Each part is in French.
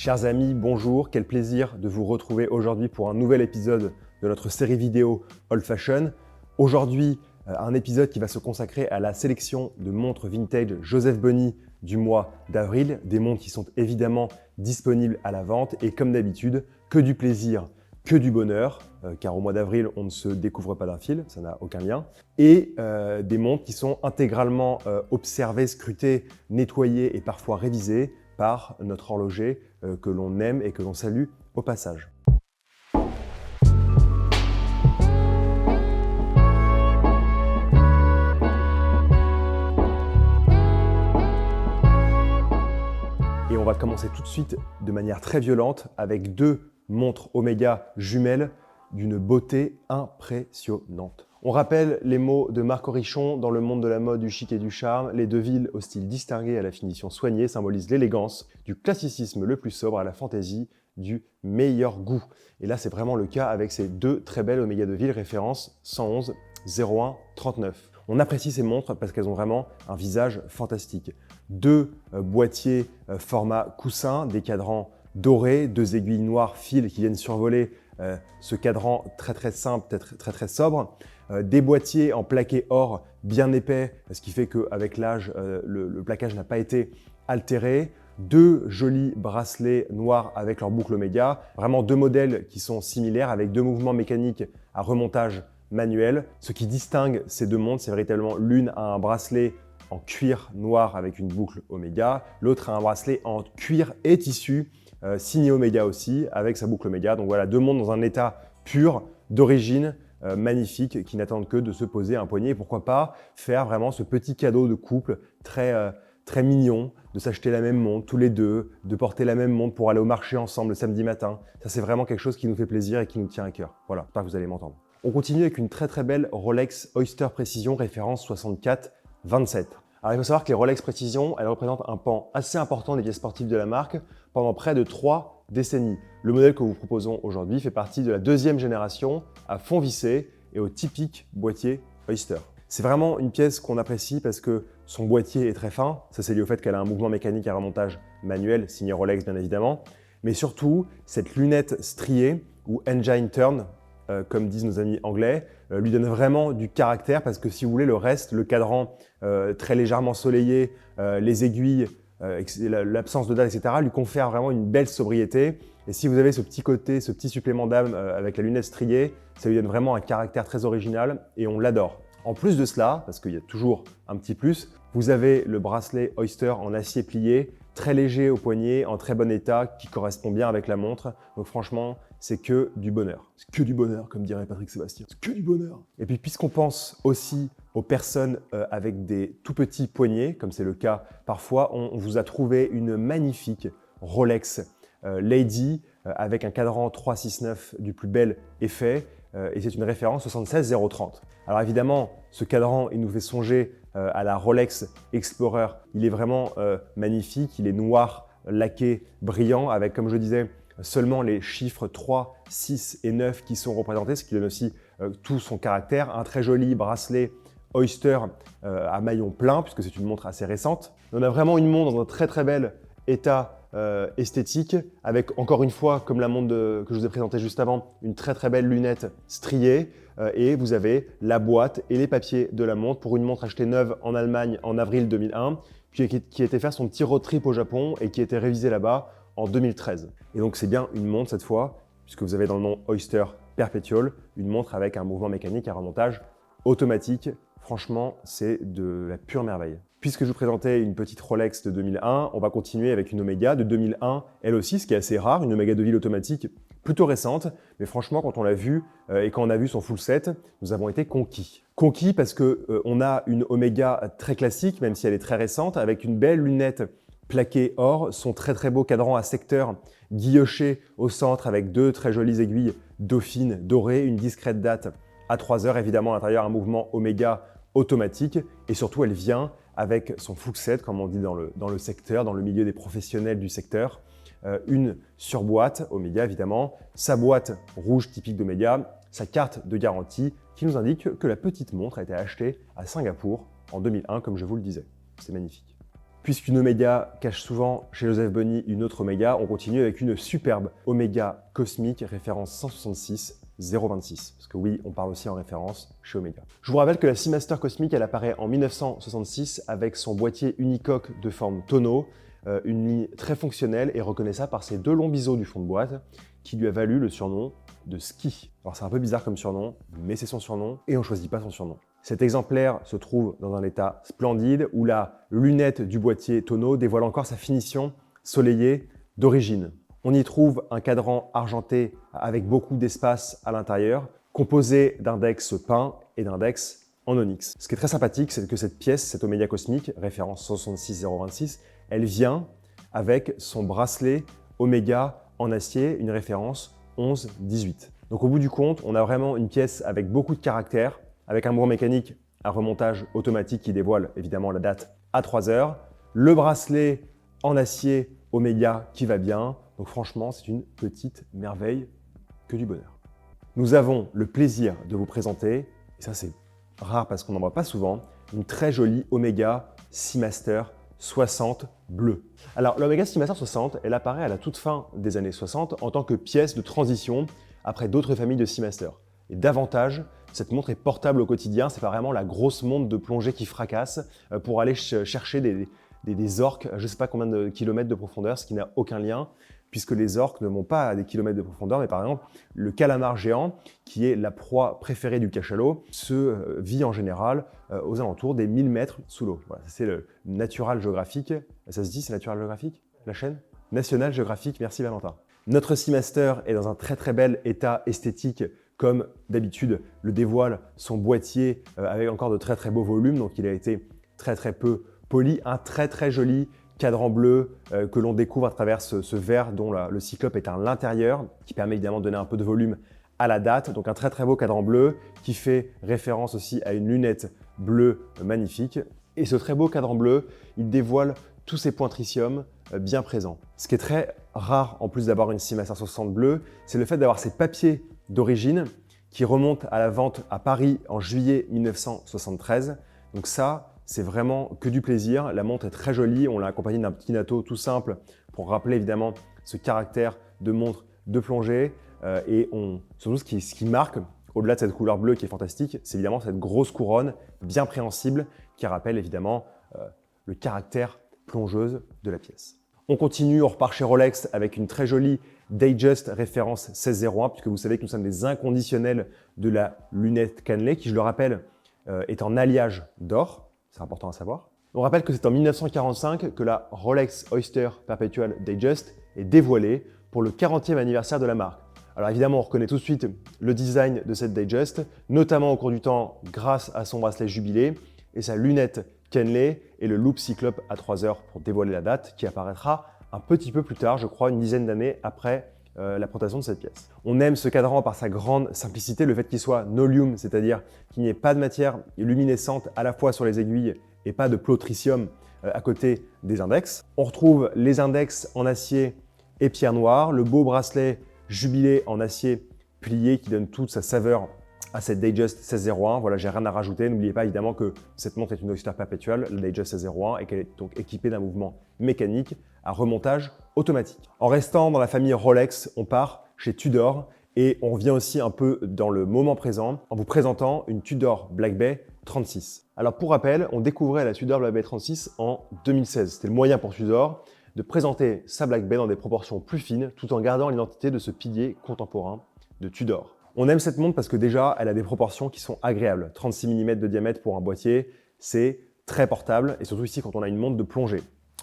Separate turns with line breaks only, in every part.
Chers amis, bonjour, quel plaisir de vous retrouver aujourd'hui pour un nouvel épisode de notre série vidéo Old Fashion. Aujourd'hui, un épisode qui va se consacrer à la sélection de montres vintage Joseph Bonny du mois d'avril, des montres qui sont évidemment disponibles à la vente et comme d'habitude, que du plaisir, que du bonheur, car au mois d'avril, on ne se découvre pas d'un fil, ça n'a aucun lien, et des montres qui sont intégralement observées, scrutées, nettoyées et parfois révisées par notre horloger que l'on aime et que l'on salue au passage. Et on va commencer tout de suite de manière très violente avec deux montres Omega jumelles d'une beauté impressionnante. On rappelle les mots de Marc Orichon: dans le monde de la mode, du chic et du charme, les deux villes au style distingué et à la finition soignée symbolisent l'élégance, du classicisme le plus sobre à la fantaisie, du meilleur goût. Et là, c'est vraiment le cas avec ces deux très belles Omega Deville, référence 111 01 39. On apprécie ces montres parce qu'elles ont vraiment un visage fantastique. Deux boîtiers format coussin, des cadrans dorés, deux aiguilles noires fil qui viennent survoler ce cadran très simple, très sobre. Des boîtiers en plaqué or bien épais, ce qui fait qu'avec l'âge, le plaquage n'a pas été altéré. Deux jolis bracelets noirs avec leur boucle Omega. Vraiment deux modèles qui sont similaires avec deux mouvements mécaniques à remontage manuel. Ce qui distingue ces deux montres, c'est véritablement l'une a un bracelet en cuir noir avec une boucle Omega, l'autre a un bracelet en cuir et tissu signé Omega aussi avec sa boucle Omega. Donc voilà, deux montres dans un état pur, d'origine, magnifique, qui n'attendent que de se poser un poignet. Et pourquoi pas faire vraiment ce petit cadeau de couple très mignon, de s'acheter la même montre tous les deux, de porter la même montre pour aller au marché ensemble le samedi matin. Ça, c'est vraiment quelque chose qui nous fait plaisir et qui nous tient à cœur. Voilà, j'espère que vous allez m'entendre. On continue avec une très belle Rolex Oyster Precision référence 64-27. Alors il faut savoir que les Rolex Precision, elles représentent un pan assez important des pièces sportives de la marque pendant près de 3 décennies. Le modèle que vous proposons aujourd'hui fait partie de la deuxième génération à fond vissé et au typique boîtier Oyster. C'est vraiment une pièce qu'on apprécie parce que son boîtier est très fin. Ça, c'est lié au fait qu'elle a un mouvement mécanique à remontage manuel, signé Rolex bien évidemment. Mais surtout, cette lunette striée ou engine turn, comme disent nos amis anglais, lui donne vraiment du caractère parce que si vous voulez, le reste, le cadran très légèrement soleillé, les aiguilles, l'absence de dalle, etc., lui confère vraiment une belle sobriété. Et si vous avez ce petit côté, ce petit supplément d'âme avec la lunette striée, ça lui donne vraiment un caractère très original et on l'adore. En plus de cela, parce qu'il y a toujours un petit plus, vous avez le bracelet Oyster en acier plié, très léger au poignet, en très bon état, qui correspond bien avec la montre. Donc franchement, c'est que du bonheur. C'est que du bonheur, comme dirait Patrick Sébastien. C'est que du bonheur. Et puis puisqu'on pense aussi aux personnes avec des tout petits poignets, comme c'est le cas parfois, on vous a trouvé une magnifique Rolex Lady avec un cadran 369 du plus bel effet. Et c'est une référence 76 030. Alors évidemment, ce cadran, il nous fait songer à la Rolex Explorer. Il est vraiment magnifique, il est noir, laqué, brillant, avec, comme je disais, seulement les chiffres 3, 6 et 9 qui sont représentés, ce qui donne aussi tout son caractère. Un très joli bracelet Oyster à maillon plein, puisque c'est une montre assez récente. On a vraiment une montre dans un très bel état esthétique, avec encore une fois, comme la montre que je vous ai présentée juste avant, une très belle lunette striée, et vous avez la boîte et les papiers de la montre pour une montre achetée neuve en Allemagne en avril 2001, qui a été faire son petit road trip au Japon et qui a été révisée là-bas en 2013. Et donc c'est bien une montre cette fois, puisque vous avez dans le nom Oyster Perpetual, une montre avec un mouvement mécanique à remontage automatique. Franchement, c'est de la pure merveille. Puisque je vous présentais une petite Rolex de 2001, on va continuer avec une Omega de 2001, elle aussi, ce qui est assez rare, une Omega Deville automatique plutôt récente, mais franchement, quand on l'a vue et quand on a vu son full set, nous avons été conquis. Conquis parce qu'on a une Omega très classique, même si elle est très récente, avec une belle lunette plaquée or, son très beau cadran à secteur guilloché au centre avec deux très jolies aiguilles dauphines dorées, une discrète date à 3 heures, évidemment à l'intérieur un mouvement Omega automatique, et surtout elle vient avec son full set, comme on dit dans le secteur, dans le milieu des professionnels du secteur, une surboîte Omega évidemment, sa boîte rouge typique d'Omega, sa carte de garantie qui nous indique que la petite montre a été achetée à Singapour en 2001, comme je vous le disais. C'est magnifique. Puisqu'une Oméga cache souvent chez Joseph Bonny une autre Oméga, on continue avec une superbe Oméga cosmique, référence 166 026. Parce que oui, on parle aussi en référence chez Oméga. Je vous rappelle que la Seamaster cosmique, elle apparaît en 1966 avec son boîtier unicoque de forme tonneau, une ligne très fonctionnelle et reconnaissable par ses 2 longs biseaux du fond de boîte, qui lui a valu le surnom de Ski. Alors c'est un peu bizarre comme surnom, mais c'est son surnom et on ne choisit pas son surnom. Cet exemplaire se trouve dans un état splendide où la lunette du boîtier tonneau dévoile encore sa finition soleillée d'origine. On y trouve un cadran argenté avec beaucoup d'espace à l'intérieur, composé d'index peint et d'index en onyx. Ce qui est très sympathique, c'est que cette pièce, cette Oméga cosmique, référence 66026, elle vient avec son bracelet Oméga en acier, une référence 1118. Donc au bout du compte, on a vraiment une pièce avec beaucoup de caractère, avec un mouvement mécanique, un remontage automatique qui dévoile évidemment la date à 3 heures, le bracelet en acier Oméga qui va bien. Donc franchement, c'est une petite merveille, que du bonheur. Nous avons le plaisir de vous présenter, et ça c'est rare parce qu'on n'en voit pas souvent, une très jolie Oméga Seamaster 60 bleu. Alors l'Oméga Seamaster 60, elle apparaît à la toute fin des années 60 en tant que pièce de transition après d'autres familles de Seamaster. Et davantage, cette montre est portable au quotidien, c'est pas vraiment la grosse montre de plongée qui fracasse pour aller chercher des orques, je ne sais pas combien de kilomètres de profondeur, ce qui n'a aucun lien, puisque les orques ne vont pas à des kilomètres de profondeur, mais par exemple, le calamar géant, qui est la proie préférée du cachalot, se vit en général aux alentours des 1000 mètres sous l'eau. Voilà, c'est le Natural Geographic. Ça se dit, c'est Natural Geographic, la chaîne National Geographic, merci Valentin. Notre Seamaster est dans un très bel état esthétique, comme d'habitude le dévoile son boîtier avec encore de très beaux volumes, donc il a été très peu poli, un très joli cadran bleu que l'on découvre à travers ce verre dont le cyclope est à l'intérieur, qui permet évidemment de donner un peu de volume à la date. Donc un très beau cadran bleu qui fait référence aussi à une lunette bleue magnifique. Et ce très beau cadran bleu, il dévoile tous ces points tritium bien présents. Ce qui est très rare, en plus d'avoir une Seamaster 60 bleue, c'est le fait d'avoir ces papiers d'origine qui remontent à la vente à Paris en juillet 1973. Donc ça, c'est vraiment que du plaisir. La montre est très jolie. On l'a accompagnée d'un petit natto tout simple pour rappeler évidemment ce caractère de montre de plongée. Surtout ce qui marque, au-delà de cette couleur bleue qui est fantastique, c'est évidemment cette grosse couronne bien préhensible qui rappelle évidemment le caractère plongeuse de la pièce. On continue, on repart chez Rolex avec une très jolie Datejust référence 1601, puisque vous savez que nous sommes des inconditionnels de la lunette cannelée, qui, je le rappelle, est en alliage d'or. C'est important à savoir. On rappelle que c'est en 1945 que la Rolex Oyster Perpetual Datejust est dévoilée pour le 40e anniversaire de la marque. Alors évidemment, on reconnaît tout de suite le design de cette Datejust, notamment au cours du temps grâce à son bracelet jubilé et sa lunette cannelée et le loop cyclope à 3 heures pour dévoiler la date qui apparaîtra un petit peu plus tard, je crois une dizaine d'années après la présentation de cette pièce. On aime ce cadran par sa grande simplicité, le fait qu'il soit nolium, c'est-à-dire qu'il n'y ait pas de matière luminescente à la fois sur les aiguilles et pas de plot tritium à côté des index. On retrouve les index en acier et pierre noire, le beau bracelet jubilé en acier plié qui donne toute sa saveur à cette Datejust 1601. Voilà, j'ai rien à rajouter. N'oubliez pas évidemment que cette montre est une Oyster Perpetual, la Datejust 1601, et qu'elle est donc équipée d'un mouvement mécanique à remontage automatique. En restant dans la famille Rolex, on part chez Tudor et on revient aussi un peu dans le moment présent en vous présentant une Tudor Black Bay 36. Alors pour rappel, on découvrait la Tudor Black Bay 36 en 2016. C'était le moyen pour Tudor de présenter sa Black Bay dans des proportions plus fines tout en gardant l'identité de ce pilier contemporain de Tudor. On aime cette montre parce que déjà, elle a des proportions qui sont agréables. 36 mm de diamètre pour un boîtier, c'est très portable et surtout ici quand on a une montre de plongée.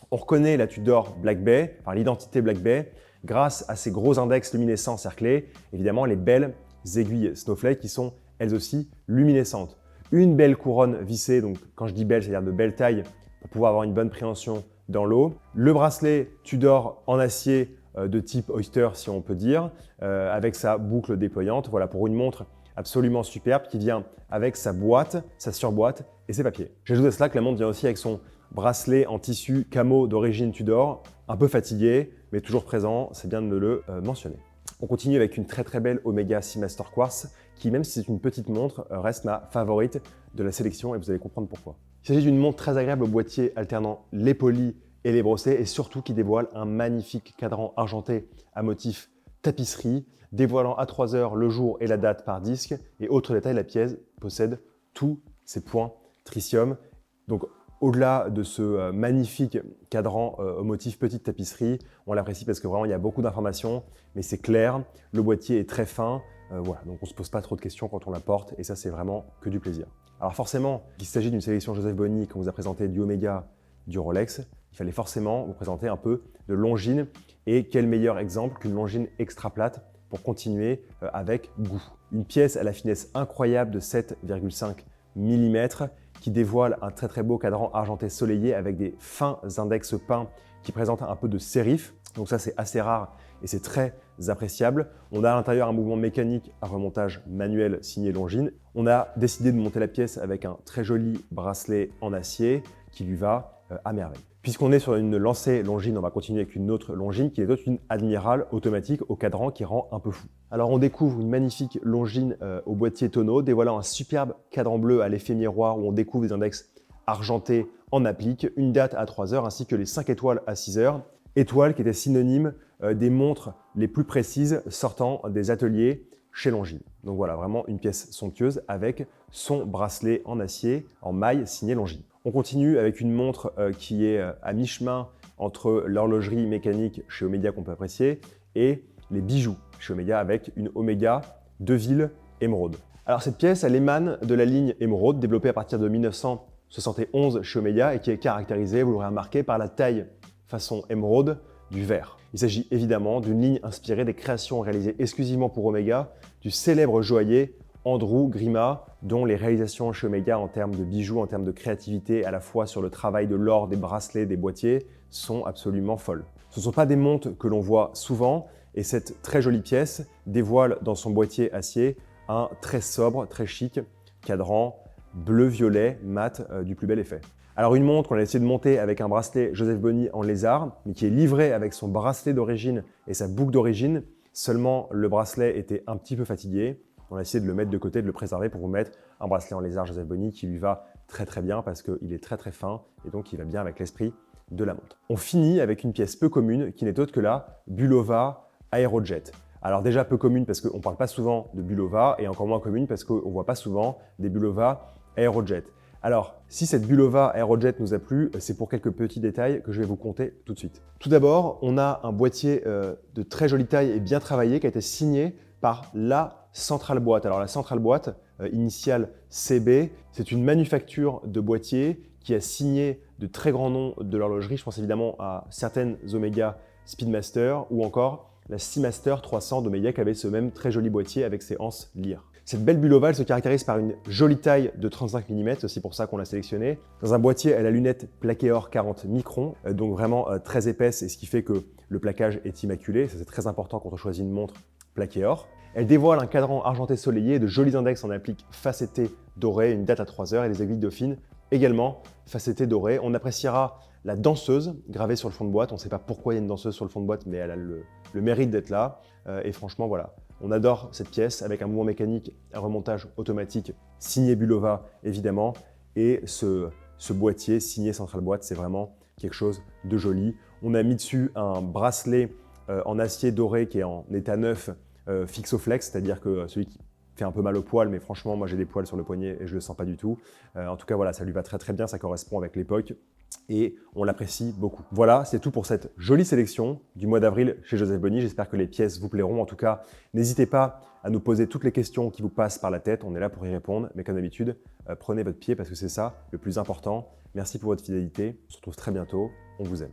On reconnaît la Tudor Black Bay, enfin l'identité Black Bay, grâce à ces gros index luminescents cerclés, évidemment les belles aiguilles Snowflake qui sont elles aussi luminescentes. Une belle couronne vissée, donc quand je dis belle, c'est-à-dire de belle taille pour pouvoir avoir une bonne préhension dans l'eau. Le bracelet Tudor en acier de type Oyster si on peut dire, avec sa boucle déployante. Voilà pour une montre absolument superbe qui vient avec sa boîte, sa surboîte et ses papiers. J'ajoute à cela que la montre vient aussi avec son bracelet en tissu camo d'origine Tudor, un peu fatigué mais toujours présent, c'est bien de le mentionner. On continue avec une très belle Omega Seamaster Quartz qui, même si c'est une petite montre, reste ma favorite de la sélection et vous allez comprendre pourquoi. Il s'agit d'une montre très agréable au boîtier alternant les polis et les brossets et surtout qui dévoile un magnifique cadran argenté à motif tapisserie, dévoilant à 3 heures le jour et la date par disque. Et autre détail, la pièce possède tous ses points tritium. Donc au-delà de ce magnifique cadran au motif petite tapisserie, on l'apprécie parce que vraiment il y a beaucoup d'informations, mais c'est clair, le boîtier est très fin, voilà, donc on ne se pose pas trop de questions quand on la porte et ça c'est vraiment que du plaisir. Alors forcément, il s'agit d'une sélection Joseph Bonny qu'on vous a présenté du Omega, du Rolex, il fallait forcément vous présenter un peu de Longines et quel meilleur exemple qu'une Longines extra plate pour continuer avec goût. Une pièce à la finesse incroyable de 7,5 mm qui dévoile un très beau cadran argenté soleillé avec des fins index peints qui présentent un peu de sérif. Donc ça c'est assez rare et c'est très appréciable. On a à l'intérieur un mouvement mécanique à remontage manuel signé Longines. On a décidé de monter la pièce avec un très joli bracelet en acier qui lui va à merveille. Puisqu'on est sur une lancée Longines, on va continuer avec une autre Longines qui est une Admiral automatique au cadran qui rend un peu fou. Alors on découvre une magnifique Longines au boîtier tonneau dévoilant un superbe cadran bleu à l'effet miroir où on découvre des index argentés en applique, une date à 3 heures ainsi que les 5 étoiles à 6 heures. Étoiles qui étaient synonymes des montres les plus précises sortant des ateliers chez Longines. Donc voilà, vraiment une pièce somptueuse avec son bracelet en acier, en maille signé Longines. On continue avec une montre qui est à mi-chemin entre l'horlogerie mécanique chez Omega qu'on peut apprécier et les bijoux chez Omega avec une Omega Deville Émeraude. Alors cette pièce, elle émane de la ligne Émeraude développée à partir de 1971 chez Omega et qui est caractérisée, vous l'aurez remarqué, par la taille façon émeraude du verre. Il s'agit évidemment d'une ligne inspirée des créations réalisées exclusivement pour Omega du célèbre joaillier Andrew Grima, dont les réalisations chez Omega en termes de bijoux, en termes de créativité, à la fois sur le travail de l'or, des bracelets, des boîtiers, sont absolument folles. Ce ne sont pas des montres que l'on voit souvent et cette très jolie pièce dévoile dans son boîtier acier un très sobre, très chic cadran bleu-violet mat du plus bel effet. Alors une montre qu'on a essayé de monter avec un bracelet Joseph Bonny en lézard, mais qui est livré avec son bracelet d'origine et sa boucle d'origine, seulement le bracelet était un petit peu fatigué. On a essayé de le mettre de côté, de le préserver pour vous mettre un bracelet en lézard Joseph Bonny qui lui va très bien parce qu'il est très fin et donc il va bien avec l'esprit de la montre. On finit avec une pièce peu commune qui n'est autre que la Bulova Aerojet. Alors déjà peu commune parce qu'on ne parle pas souvent de Bulova et encore moins commune parce qu'on ne voit pas souvent des Bulova Aerojet. Alors, si cette Bulova Aerojet nous a plu, c'est pour quelques petits détails que je vais vous conter tout de suite. Tout d'abord, on a un boîtier de très jolie taille et bien travaillé qui a été signé par la Centrale Boîte. Alors la Centrale Boîte, initiale CB, c'est une manufacture de boîtiers qui a signé de très grands noms de l'horlogerie. Je pense évidemment à certaines Omega Speedmaster ou encore la Seamaster 300 d'Omega qui avait ce même très joli boîtier avec ses anses lyres. Cette belle Bulova, elle se caractérise par une jolie taille de 35 mm, c'est aussi pour ça qu'on l'a sélectionnée. Dans un boîtier, elle a lunettes plaqué or 40 microns, donc vraiment très épaisse, et ce qui fait que le plaquage est immaculé. Ça, c'est très important quand on choisit une montre plaqué or. Elle dévoile un cadran argenté soleillé, de jolis index en applique facetté doré, une date à 3 heures et des aiguilles dauphines également facettées dorées. On appréciera la danseuse gravée sur le fond de boîte. On ne sait pas pourquoi il y a une danseuse sur le fond de boîte, mais elle a le mérite d'être là. Et franchement, voilà. On adore cette pièce avec un mouvement mécanique, un remontage automatique signé Bulova évidemment. Et ce boîtier signé Centrale Boîte, c'est vraiment quelque chose de joli. On a mis dessus un bracelet en acier doré qui est en état neuf Fixoflex, c'est-à-dire que celui qui fait un peu mal au poil, mais franchement, moi j'ai des poils sur le poignet et je le sens pas du tout. En tout cas, voilà, ça lui va très bien, ça correspond avec l'époque et on l'apprécie beaucoup. Voilà, c'est tout pour cette jolie sélection du mois d'avril chez Joseph Bonny. J'espère que les pièces vous plairont. En tout cas, n'hésitez pas à nous poser toutes les questions qui vous passent par la tête. On est là pour y répondre, mais comme d'habitude, prenez votre pied parce que c'est ça le plus important. Merci pour votre fidélité. On se retrouve très bientôt. On vous aime.